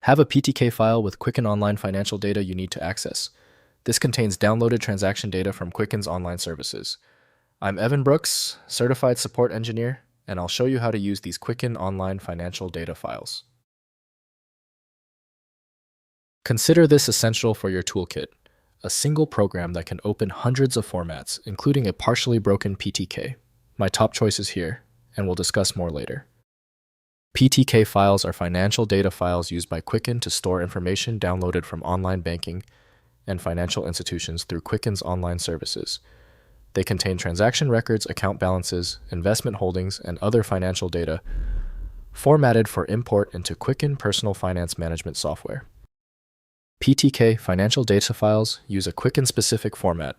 Have a PTK file with Quicken online financial data you need to access. This contains downloaded transaction data from Quicken's online services. I'm Evan Brooks, Certified Support Engineer, and I'll show you how to use these Quicken online financial data files. Consider this essential for your toolkit, a single program that can open hundreds of formats, including a partially broken PTK. My top choice is here, and we'll discuss more later. PTK files are financial data files used by Quicken to store information downloaded from online banking and financial institutions through Quicken's online services. They contain transaction records, account balances, investment holdings, and other financial data formatted for import into Quicken personal finance management software. PTK financial data files use a Quicken-specific format,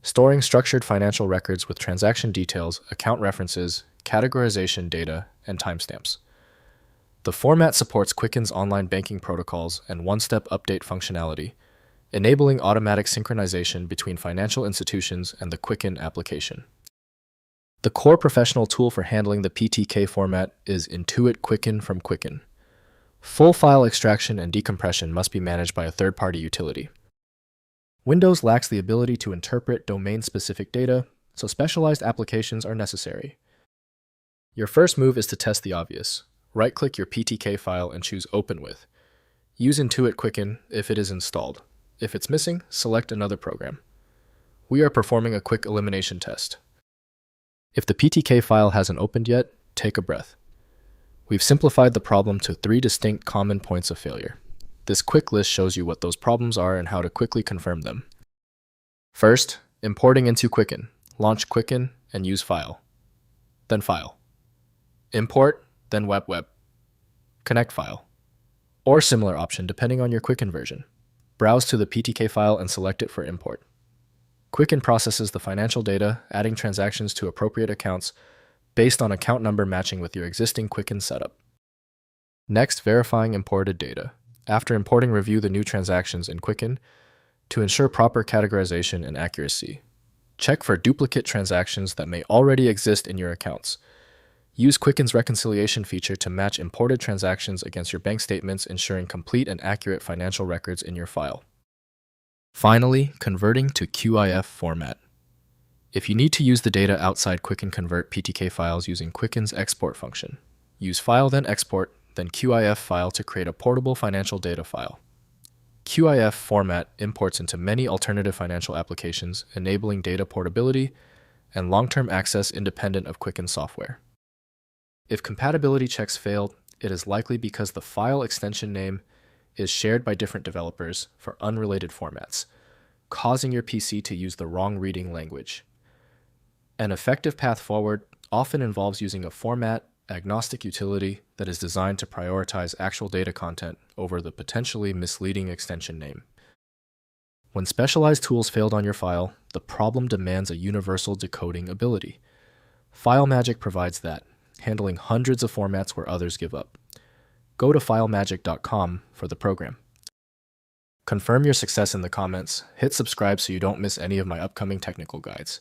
storing structured financial records with transaction details, account references, categorization data, and timestamps. The format supports Quicken's online banking protocols and one-step update functionality, enabling automatic synchronization between financial institutions and the Quicken application. The core professional tool for handling the PTK format is Intuit Quicken from Quicken. Full file extraction and decompression must be managed by a third-party utility. Windows lacks the ability to interpret domain-specific data, so specialized applications are necessary. Your first move is to test the obvious. Right-click your PTK file and choose Open With. Use Intuit Quicken if it is installed. If it's missing, select another program. We are performing a quick elimination test. If the PTK file hasn't opened yet, take a breath. We've simplified the problem to 3 distinct common points of failure. This quick list shows you what those problems are and how to quickly confirm them. First, importing into Quicken. Launch Quicken and use File. Then File. Import, then Web. Connect File. Or similar option depending on your Quicken version. Browse to the PTK file and select it for import. Quicken processes the financial data, adding transactions to appropriate accounts based on account number matching with your existing Quicken setup. Next, verifying imported data. After importing, review the new transactions in Quicken to ensure proper categorization and accuracy. Check for duplicate transactions that may already exist in your accounts. Use Quicken's reconciliation feature to match imported transactions against your bank statements, ensuring complete and accurate financial records in your file. Finally, converting to QIF format. If you need to use the data outside Quicken, convert PTK files using Quicken's export function. Use File, then Export, then QIF file to create a portable financial data file. QIF format imports into many alternative financial applications, enabling data portability and long-term access independent of Quicken software. If compatibility checks failed, it is likely because the file extension name is shared by different developers for unrelated formats, causing your PC to use the wrong reading language. An effective path forward often involves using a format-agnostic utility that is designed to prioritize actual data content over the potentially misleading extension name. When specialized tools failed on your file, the problem demands a universal decoding ability. FileMagick provides that, handling hundreds of formats where others give up. Go to filemagick.com for the program. Confirm your success in the comments, hit subscribe so you don't miss any of my upcoming technical guides.